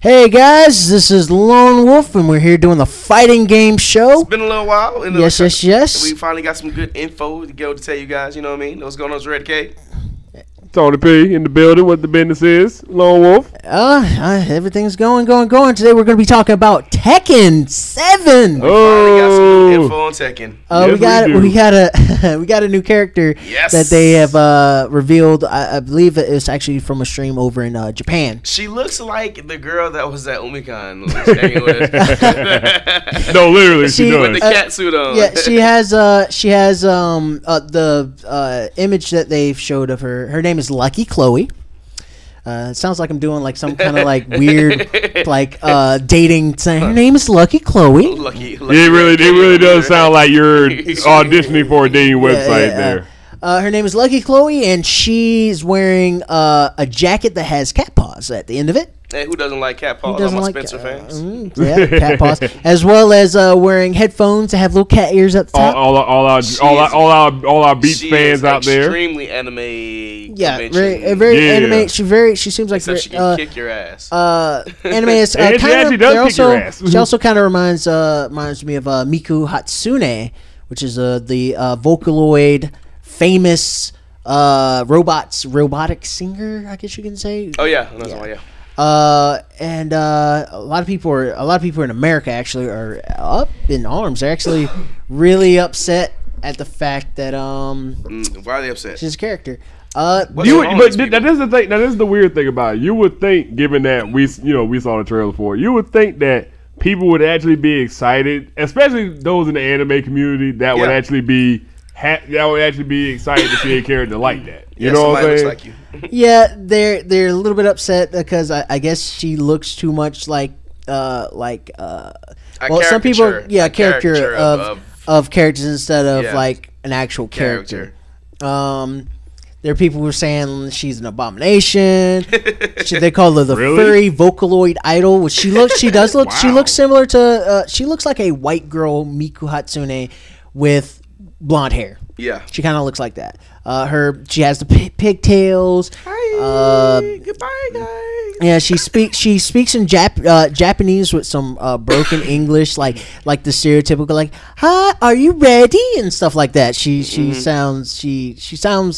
Hey guys, this is Lone Wolf, and we're here doing the fighting game show. It's been a little while. Yes. We finally got some good info to go to tell you guys. You know what I mean? What's going on, Red K? Tony P in the building. What the business is? Lone Wolf. Everything's going. Today we're going to be talking about Tekken 7. Finally got some new info on Tekken. We got a new character that they have revealed. I believe it's actually from a stream over in Japan. She looks like the girl that was at Omicron. No, literally, she does. With the cat suit on. Yeah, she has the image that they've showed of her. Her name is Lucky Chloe. It sounds like I'm doing like some kind of like weird like dating thing. Her name is Lucky Chloe. Lucky. It really does sound like you're auditioning for a dating website there. Her name is Lucky Chloe, and she's wearing a jacket that has cat paws at the end of it. Hey, who doesn't like cat paws? All my Spencer fans. Yeah, cat paws, as well as wearing headphones that have little cat ears at the top. All our Beats fans out there. Extremely anime. Yeah, very anime. She seems like she can kick your ass. Anime is she actually does kick your ass. She also kind of reminds me of Miku Hatsune, which is the Vocaloid famous robotic singer, I guess you can say. Oh yeah, that's one. Yeah. And a lot of people in America actually are up in arms. They're actually really upset at the fact that why are they upset? she's a character. That is the thing. That is the weird thing about it. You would think, given that we saw the trailer for it, you would think that people would actually be excited, especially those in the anime community that would actually be excited to see a character like that. You know what I'm saying? Like you. Yeah, they're a little bit upset because I guess she looks too much like some people a character of characters instead of like an actual character. There are people who are saying she's an abomination. They call her the furry Vocaloid idol, which she does look. Wow. She looks similar to. She looks like a white girl Miku Hatsune with blonde hair. Yeah, she kind of looks like that. She has the pigtails. Hi, goodbye, guys. Yeah, she speaks in Japanese with some broken English, like the stereotypical like, "Hi, are you ready?" and stuff like that. She sounds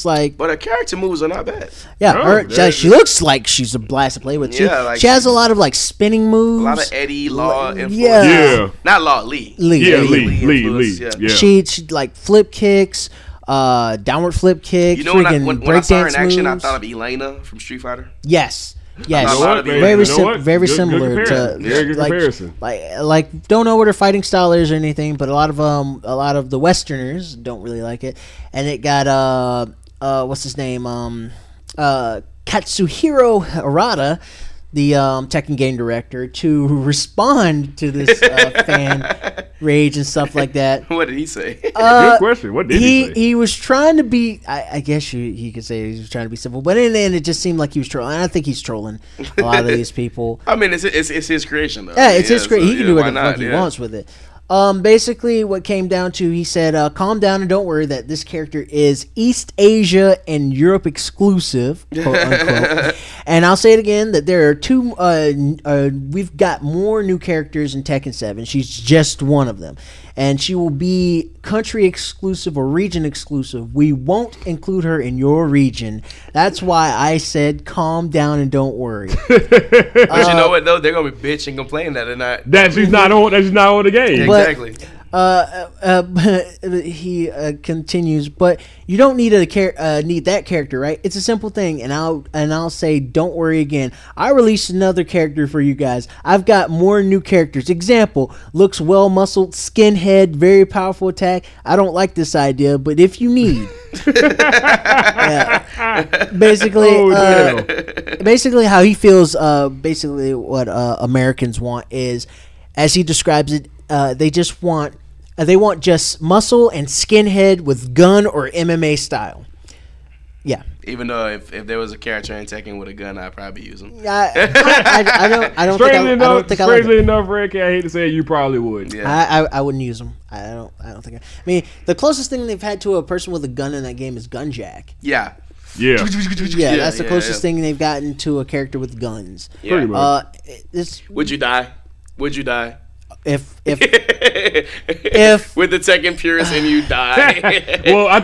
like. But her character moves are not bad. Yeah, she looks like she's a blast to play with. She has a lot of like spinning moves. A lot of Eddie Law influence. Yeah. Not Law, Lee. Lee. Yeah. She like flip kicks. Downward flip kick. You know when I saw her in action, I thought of Elena from Street Fighter. Yes. Very similar to comparison. Like don't know what her fighting style is or anything, but a lot of the Westerners don't really like it, and it got what's his name Katsuhiro Harada, the Tekken game director, to respond to this fan rage and stuff like that. What did he say? Good question. What did he say? He was trying to be. I guess he could say he was trying to be civil, but in the end, it just seemed like he was trolling. I think he's trolling a lot of these people. I mean, it's his creation, though. Yeah, it's his creation. He can do whatever the fuck he wants with it. Basically, what came down to, he said, calm down and don't worry that this character is East Asia and Europe exclusive, quote unquote. And I'll say it again, that there are we've got more new characters in Tekken 7. She's just one of them. And she will be country exclusive or region exclusive. We won't include her in your region. That's why I said calm down and don't worry. But you know what though? They're gonna be bitch and complain that they're not. That she's not on the game. Yeah, exactly. He continues, but you don't need need that character, right? It's a simple thing, and I'll say, don't worry again. I released another character for you guys. I've got more new characters. Example: looks well muscled, skinhead, very powerful attack. I don't like this idea, but if you need, basically how he feels. Basically, what Americans want is, as he describes it, they want just muscle and skinhead with gun or MMA style. Yeah. Even though if there was a character in Tekken with a gun, I'd probably use him. I don't think Strangely enough, Rick, I hate to say it, you probably would. Yeah. I wouldn't use them. I don't think. I mean, the closest thing they've had to a person with a gun in that game is Gunjack. Yeah. Yeah. Yeah, that's the closest thing they've gotten to a character with guns. Yeah. Pretty much. Would you die? Would you die? If with the Tekken purist and you die. Well, I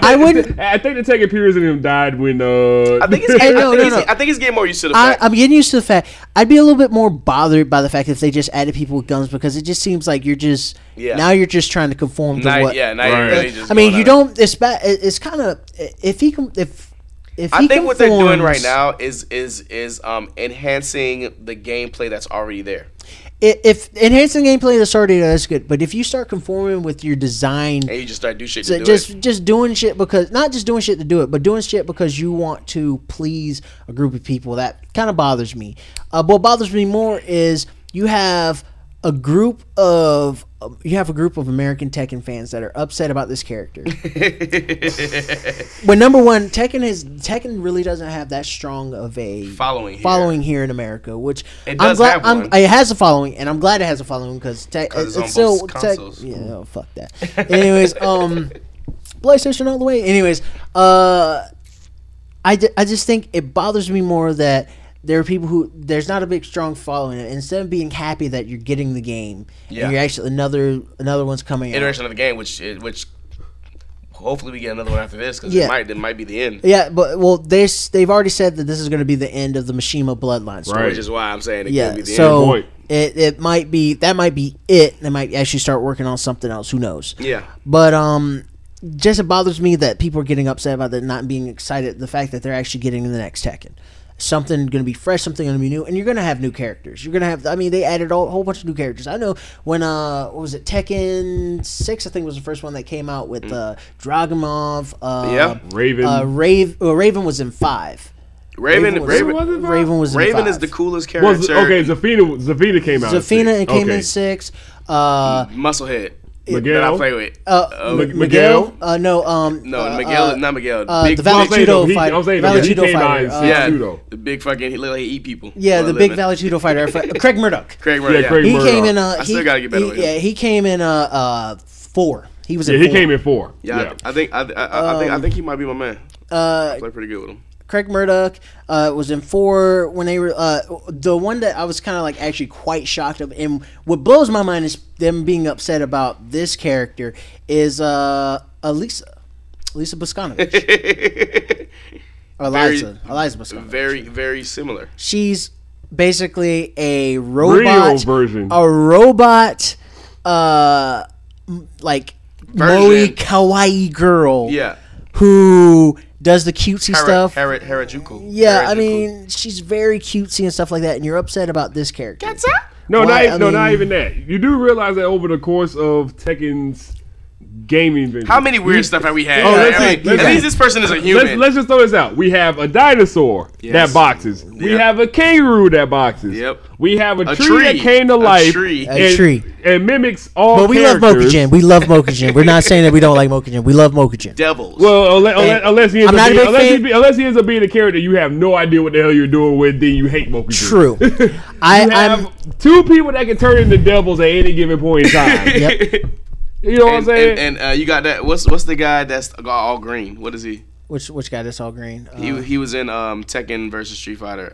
think the Tekken purist in him died when I think it's getting more used to the fact. I'm getting used to the fact. I'd be a little bit more bothered by the fact if they just added people with guns, because it just seems like you're just now you're just trying to conform to what. Yeah, now you're really just. I mean, you don't. It's bad. It's kind of if he can if. I think what they're doing right now is enhancing the gameplay that's already there. If enhancing gameplay that's already there, that's good. But if you start conforming with your design, and you just start doing shit to do it, just doing shit because not just doing shit to do it, but doing shit because you want to please a group of people, that kind of bothers me. What bothers me more is you have a group of American Tekken fans that are upset about this character. When number one, Tekken really doesn't have that strong of a following here in America, which it does have one. It has a following, and I'm glad it has a following because it's still consoles. Fuck that. Anyways, PlayStation all the way. Anyways, I just think it bothers me more that there are people who there's not a big strong following. Instead of being happy that you're getting the game, and you're actually another one's coming iteration of the game, which hopefully we get another one after this, because it might be the end. Yeah, but they've already said that this is going to be the end of the Mishima Bloodline story, which is why I'm saying it could be the so end. It might be it. They might actually start working on something else. Who knows? Yeah, but just it bothers me that people are getting upset about that, not being excited. The fact that they're actually getting the next Tekken. Something going to be fresh, something going to be new, and you're going to have new characters. You're going to have, they added a whole bunch of new characters. I know when, what was it, Tekken 6, I think was the first one that came out with Dragunov. Raven. Raven was in 5. Raven was in Raven 5. Is the coolest character. Okay, Zafina came out. Zafina came in 6. Musclehead. Miguel. That I play with. Miguel? No, Miguel is not Miguel. The Valley Judo fighter. Valley Judo fighter. The big fucking, he look like he eat people. Yeah, the big Valley Judo fighter. Craig Murdoch. Craig Murdoch. He came in. I still gotta get better with him. Yeah, he came in 4. He was in 4. He came in 4. Yeah, I think he might be my man. I play pretty good with him. Craig Murdoch was in 4 when they were the one that I was kind of like actually quite shocked of, and what blows my mind is them being upset about this character is Elisa Boscanovich. Eliza Boscanovich. Very, very similar. She's basically a robot real version. A robot like moe kawaii girl. Yeah. Who does the cutesy stuff. Harajuku. Yeah, I mean, she's very cutesy and stuff like that, and you're upset about this character. Not even that. You do realize that over the course of Tekken's gaming venture, how many weird stuff have we had? At least this person is a human. Let's just throw this out. We have a dinosaur that boxes. Yep. We have a kangaroo that boxes. Yep. We have a tree that came to life. A tree. And mimics all But we characters. love Mokujin. We're not saying that we don't like Mokujin. We love Mokujin. Devils. Well, unless he ends up being a character you have no idea what the hell you're doing with, then you hate Mokujin. True. I have 2 people that can turn into devils at any given point in time. Yep. You know what I'm saying? And you got that. What's the guy that's got all green? What is he? Which guy that's all green? He was in Tekken versus Street Fighter.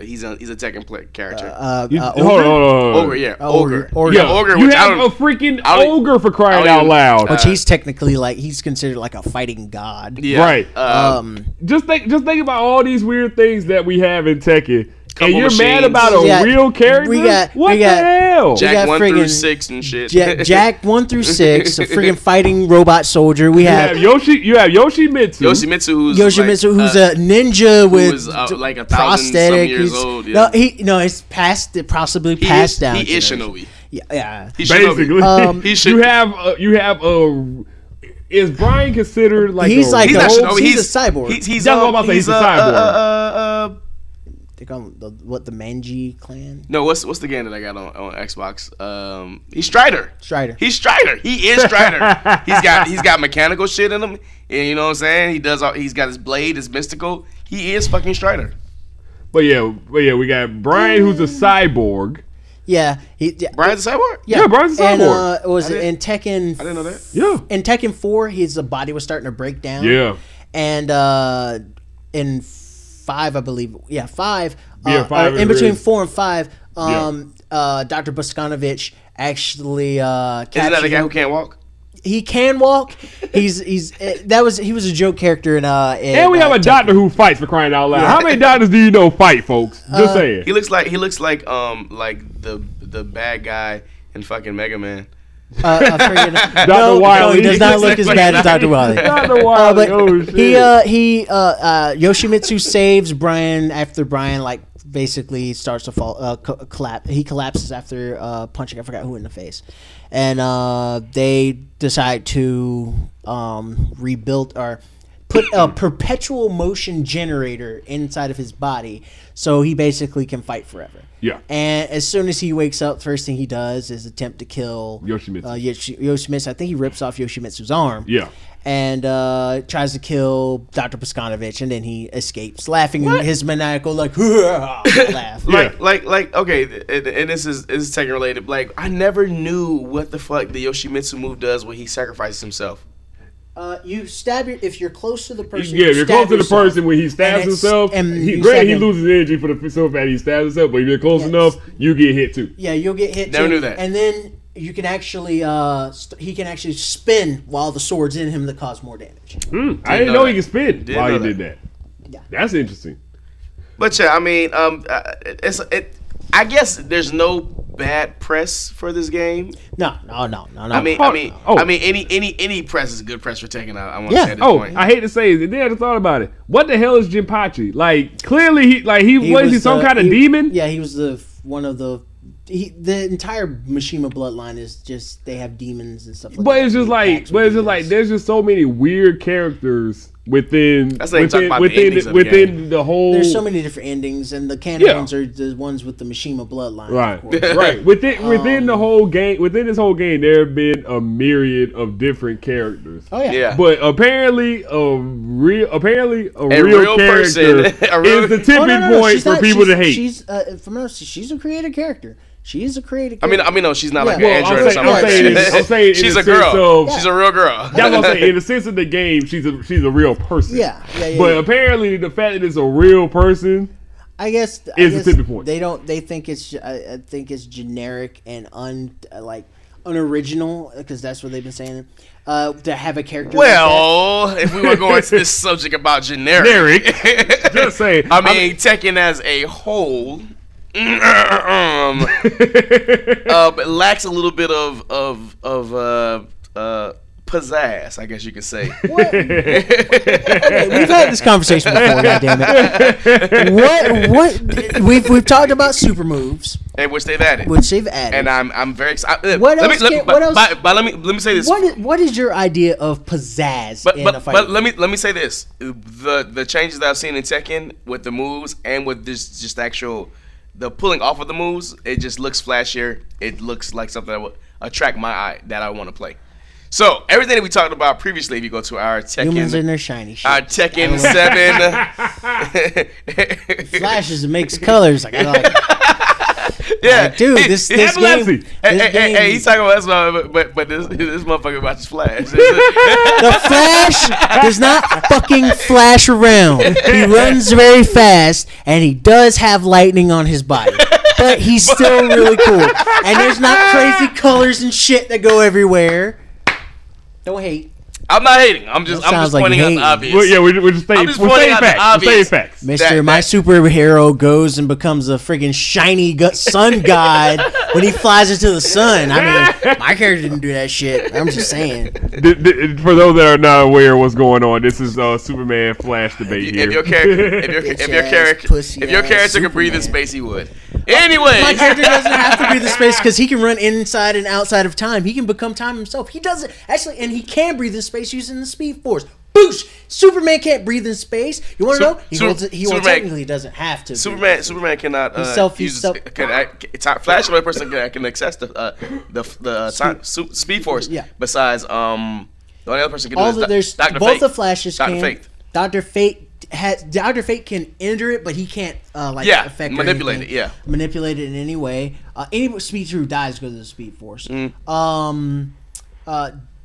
He's a Tekken character. Hold on. Ogre, yeah. Ogre. Yeah, Ogre. You have a freaking ogre for crying out loud. Which he's technically he's considered like a fighting god. Yeah. Right. Just think about all these weird things that we have in Tekken. And you're mad about a real character? What the hell? Jack 1 through 6 and shit. Jack 1 through 6, a freaking fighting robot soldier. You have Yoshimitsu. Yoshimitsu, who's a ninja with like 1,000 prosthetic. Years old. Yeah. It's possibly passed down. He is Shinobi. Yeah. Basically, you have is Brian considered like he's a Shinobi? He's a cyborg. He's a cyborg. The Manji clan? No, what's the game that I got on Xbox? He's Strider. He's Strider. He is Strider. he's got mechanical shit in him. And you know what I'm saying? He's got his blade, his mystical. He is fucking Strider. But yeah, we got Brian who's a cyborg. Yeah, Brian's a cyborg. Yeah, Brian's a cyborg. And in Tekken? I didn't know that. Yeah. In Tekken 4, his body was starting to break down. Yeah. And in 5, I believe. Yeah, 5. Five in between 4 and 5, Dr. Boskanovich actually Isn't that the guy who can't walk? He can walk. He was a joke character in and we have a doctor who fights, for crying out loud. How many doctors do you know fight, folks? Just saying. He looks like the bad guy in fucking Mega Man. Dr. Wily. He does not look as bad as Dr. Wily. Dr. Wily. But Yoshimitsu saves Brian after Brian basically starts to fall, collapse. He collapses after punching, I forgot who, in the face, and they decide to rebuild or put a perpetual motion generator inside of his body, so he basically can fight forever. Yeah. And as soon as he wakes up, first thing he does is attempt to kill Yoshimitsu. Yoshimitsu. I think he rips off Yoshimitsu's arm. Yeah. And tries to kill Dr. Boskanovich, and then he escapes, laughing his maniacal laugh. Okay, and this is Tekken related. Like, I never knew what the fuck the Yoshimitsu move does when he sacrifices himself. You stab if you're close to the person. Yeah, if you're close to the person when he stabs himself. He loses energy for the so bad he stabs himself, but if you're close enough, you get hit too. Yeah, you'll get hit. Never knew that. And then you can actually he can actually spin while the sword's in him to cause more damage. I didn't know he could spin while he did that. Yeah, that's interesting. But yeah, I mean, I guess there's no bad press for this game. No. I mean, any press is a good press for Tekken. I want to say at this point. I hate to say it. Then I just thought about it. What the hell is Jinpachi? Like, clearly he was some kind of demon. Yeah, he was the entire Mishima bloodline is just, they have demons and stuff like that. But it's just like there's just so many weird characters within the whole. There's so many different endings, and the canon ones are the ones with the Mishima bloodline. Right, right. Within the whole game, within this whole game, there have been a myriad of different characters. Oh yeah. But apparently a real character is the tipping point for people to hate. She's a creative character. She's a creative. I mean, no, she's not like an android or something. I'm saying she's a girl. She's a real girl. That's what I'm saying. In the sense of the game, she's a real person. Yeah. But apparently, the fact that it's a real person, I guess is the tipping point. They think it's. I think it's generic and unoriginal, because that's what they've been saying. To have a character. Well, like if we were going to this subject about generic, just saying. I mean, Tekken as a whole. But lacks a little bit of pizzazz, I guess you could say. Okay, we've had this conversation before. Goddammit. We've talked about super moves, and which they've added, and I'm very excited. What else? But let me say this. What is your idea of pizzazz in a fight? But let me say this: the changes that I've seen in Tekken with the moves and with this just actual. The pulling off of the moves, it just looks flashier. It looks like something that would attract my eye that I want to play. So everything that we talked about previously, if you go to our Tekken, humans in their shiny shit. Our Tekken 7, flashes and makes colors. Like I like. Yeah, like, dude, this game. Hey, he's talking about this, but this motherfucker about to flash. The Flash does not fucking flash around. He runs very fast, and he does have lightning on his body. But he's still really cool. And there's not crazy colors and shit that go everywhere. Don't hate. I'm not hating. I'm just pointing out the obvious. Well, yeah, we're just saying facts. Mister, my superhero goes and becomes a friggin' shiny sun god when he flies into the sun. I mean, my character didn't do that shit. I'm just saying. For those that are not aware of what's going on, this is Superman Flash debate here. If your character could breathe in space, he would. Anyway, my character doesn't have to breathe in space because he can run inside and outside of time. He can become time himself. He does it actually, and he can breathe in space using the Speed Force. Boosh! Superman can't breathe in space. You want to know? He technically doesn't have to. Superman cannot. Flash, another person can access the Speed Force. Yeah. Besides, the only other person can do is Dr. Fate. Both the Flashes can. Dr. Fate can enter it, but he can't affect manipulate it. Yeah, manipulate it in any way. Any Speed who dies goes to the Speed Force.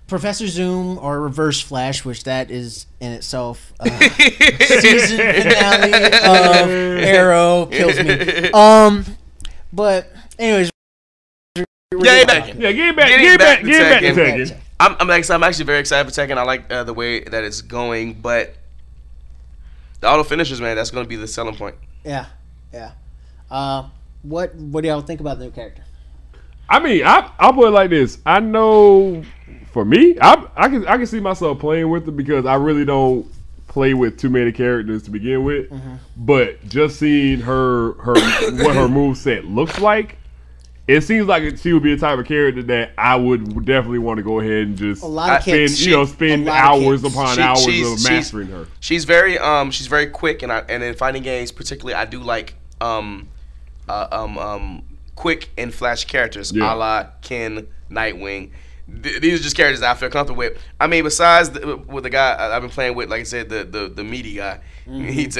Professor Zoom or Reverse Flash, which that is in itself season finale of Arrow kills me. But anyways, get back to Tekken. I'm actually very excited for Tekken. I like the way that it's going, but the auto finishers, man, that's going to be the selling point. Yeah. What do y'all think about the new character? I mean, I'll put it like this. I know, for me, I can see myself playing with it because I really don't play with too many characters to begin with. But just seeing her what her moveset looks like, it seems like she would be the type of character that I would definitely want to go ahead and just spend hours upon hours of mastering her. She's very quick, and in fighting games particularly, I do like quick and flash characters, a la Ken, Nightwing. These are just characters that I feel comfortable with. I mean, besides with the guy I've been playing with, like I said, the meaty guy. He's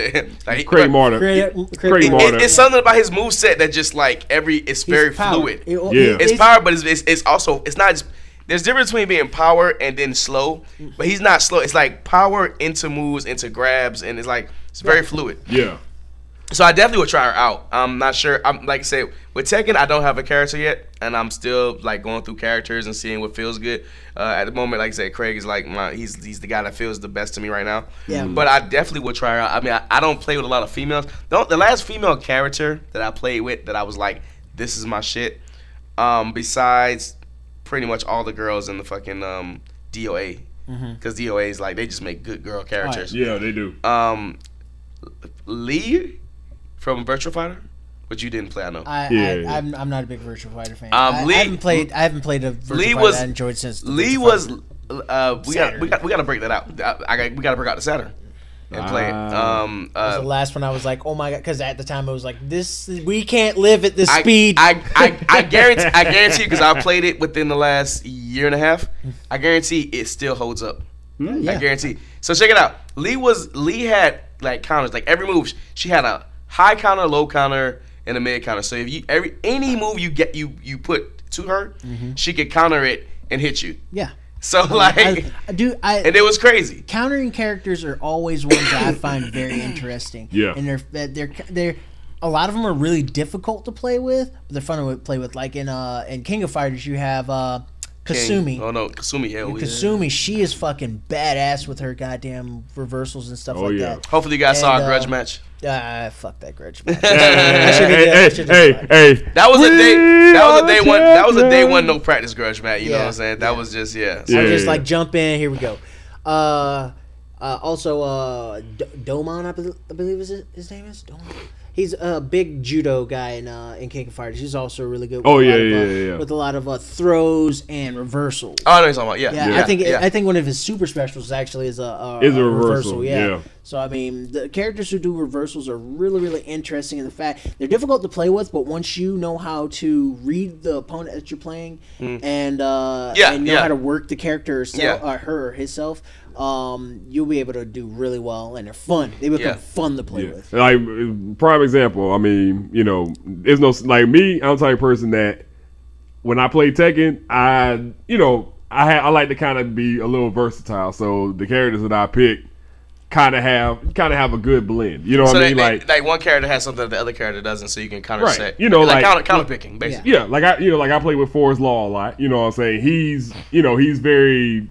Craig Martin. It's something about his moveset that just like it's very fluid. It's power, but it's also not just. There's a difference between being power and then slow, but he's not slow. It's like power into moves, into grabs, and it's very fluid. Yeah. So I definitely would try her out. I'm not sure. I'm like I said, with Tekken, I don't have a character yet, and I'm still like going through characters and seeing what feels good. At the moment, like I said, Craig is like he's the guy that feels the best to me right now. Yeah. But I definitely would try her out. I mean, I don't play with a lot of females. The last female character that I played with that I was like, this is my shit. Besides pretty much all the girls in the fucking DOA, because DOA is like they just make good girl characters. Yeah, they do. Lee from Virtua Fighter, which you didn't play, I know. I'm not a big Virtua Fighter fan. I haven't played a Virtua Fighter I enjoyed since. Lee was. We got to break that out. We got to break out the Saturn and play it. That was the last one I was like, oh my god, because at the time I was like, we can't live at this speed. I guarantee because I played it within the last year and a half. I guarantee it still holds up. Yeah. I guarantee. So check it out. Lee had like counters, like every move she had a high counter, low counter, and a mid counter. So if any move you put to her, she could counter it and hit you. Yeah. So and it was crazy. Countering characters are always ones that I find very interesting. Yeah. And they're a lot of them are really difficult to play with, but they're fun to play with. Like in King of Fighters, you have Kasumi. King. Oh no, Kasumi. Yeah, Kasumi, she is fucking badass with her goddamn reversals and stuff like that. Hopefully you guys saw a grudge match. Fuck that grudge match. Hey, that was a day one no practice grudge match. You know what I'm saying? That was just So I just like jump in. Here we go. Also, Domon, I believe his name is Domon. He's a big judo guy in King of Fighters. He's also really good. With a lot of throws and reversals. Oh, I know what you're talking about. Yeah. I think one of his super specials actually is a reversal. Yeah. So I mean, the characters who do reversals are really, really interesting in the fact they're difficult to play with, but once you know how to read the opponent that you're playing and know how to work the character her or himself. You'll be able to do really well, and they're fun. They become fun to play with. Like prime example, I mean, there's no like me. I'm the type of person that when I play Tekken, I like to kind of be a little versatile. So the characters that I pick kind of have a good blend. You know what I mean? Like one character has something that the other character doesn't, so you can counter set. Counter picking, basically. Yeah, like I play with Forrest Law a lot. You know what I'm saying? He's very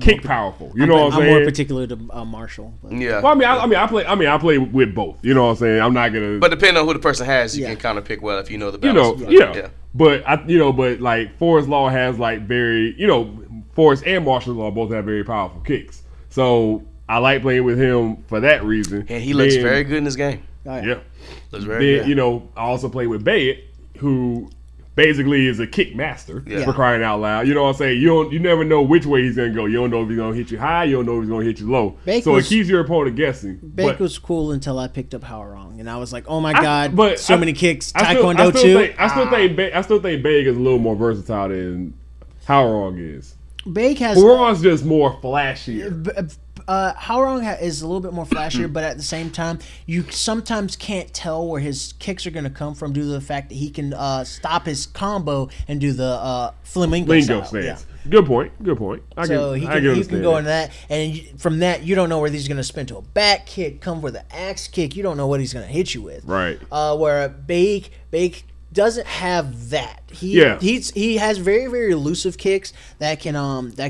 kick powerful. You know what I'm saying? I'm more particular to Marshall. But. Yeah. Well, I play with both. You know what I'm saying? I'm not gonna. But depending on who the person has, you can kind of pick well if you know the balance. But but like Forrest Law has like very, Forrest and Marshall Law both have very powerful kicks. So I like playing with him for that reason. And he looks very good in this game. Yeah. Looks very good. I also play with Bayet, who basically is a kick master for crying out loud. You know what I'm saying? You never know which way he's gonna go. You don't know if he's gonna hit you high. You don't know if he's gonna hit you low. So it keeps your opponent guessing. Bake was cool until I picked up How Wrong, and I was like, oh my god, so many kicks. Taekwondo too. I still think Bake is a little more versatile than How Wrong is. Bake has Wrong's just more flashy. Howrong is a little bit more flashier, but at the same time, you sometimes can't tell where his kicks are going to come from due to the fact that he can stop his combo and do the flamingo stance. Yeah. Good point. I can go into that, and from that, you don't know where he's going to spin to a back kick, come with an axe kick. You don't know what he's going to hit you with. Right. Where Bake doesn't have that. He has very, very elusive kicks that can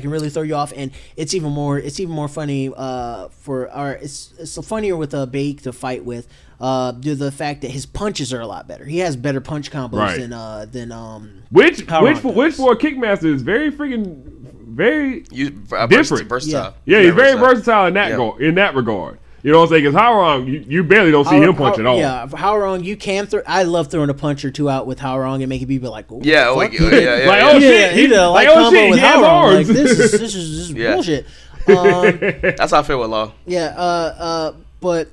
really throw you off, and it's even more funny it's funnier with Bake to fight with due to the fact that his punches are a lot better. He has better punch combos than which for a kickmaster is very different. Versatile. Yeah, he's very versatile in that regard. You know what I'm saying? Because Howrong, you barely don't see him punch at all. Yeah, Howrong, you can throw. I love throwing a punch or two out with Howrong and making people like, yeah, like, oh shit, he did a light combo with Howrong. Like, this is bullshit. That's how I feel with Law. Yeah, but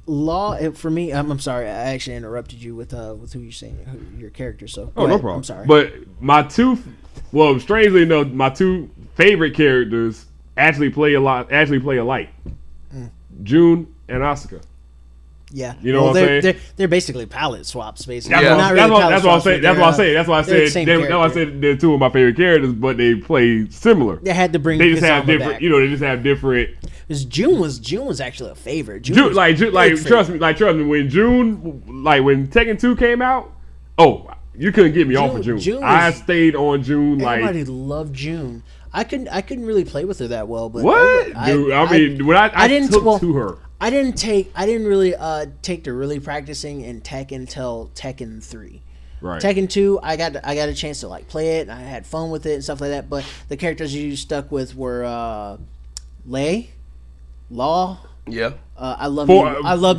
Law for me. I'm sorry, I actually interrupted you with who you're saying your character. So no problem. I'm sorry. But strangely enough, my two favorite characters actually play alike. June and Asuka. Yeah, you know what I'm saying? They're basically palette swaps, basically. That's why I said they're two of my favorite characters, but they play similar. They had to bring. They just have different. Back. They just have different. Because June was actually a favorite. Trust me, when when Tekken 2 came out, you couldn't get me off of June. I stayed on June. Everybody loved June. I couldn't really play with her that well, but I took to her. I didn't really take to really practicing in Tekken until Tekken 3. Right. Tekken 2, I got a chance to play it and I had fun with it and stuff like that. But the characters you stuck with were Law. Yeah. I love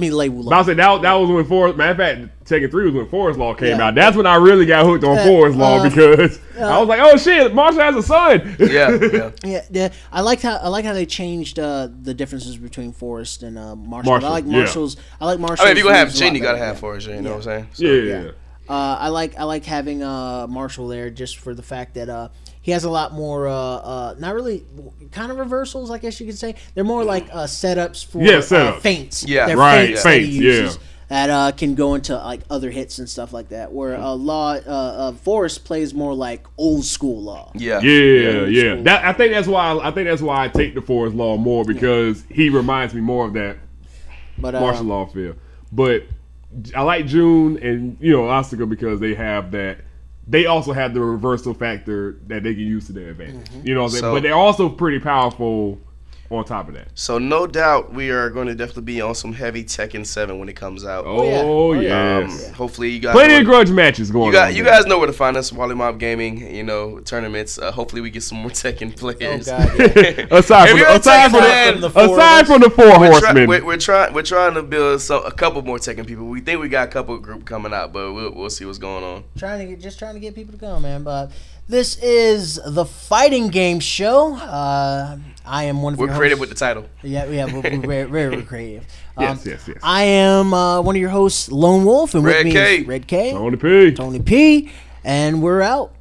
me Lei Wulong. I said that was when Forest. Matter of fact, Tekken 3 was when Forest Law came out. That's when I really got hooked on Forest Law because I was like, oh shit, Marshall has a son. Yeah. I like how they changed the differences between Forest and Marshall. I like Marshall's. I like Marshall's. I mean, if you're gonna have Jin, you gotta have Forest. You know what I'm saying? So, yeah. I like having Marshall there just for the fact that he has a lot more not really kind of reversals, I guess you could say. They're more like setups for feints. Yeah, they're right. Feints. That can go into other hits and stuff like that. Where Forrest plays more like old school Law. Yeah. I think that's why I take the Forrest Law more because he reminds me more of that martial law feel. But I like June and Asuka because they have that. They also have the reversal factor that they can use to their advantage. You know what I'm saying? But they're also pretty powerful on top of that. So no doubt we are going to definitely be on some heavy Tekken 7 when it comes out. Oh yes. Hopefully you guys plenty of grudge matches going on. You guys know where to find us, Wollie Mopped Gaming, tournaments. Hopefully we get some more Tekken players. Oh God, yeah. aside from the four horsemen. We're trying to build a couple more Tekken people. We think we got a couple group coming out, but we'll see what's going on. Trying to get people to come, man. But this is the Fighting Game Show. I am one of your hosts. We're creative with the title. Yeah, we're very creative. Yes. I am one of your hosts, Lone Wolf, and with me is Red K, Tony P, and we're out.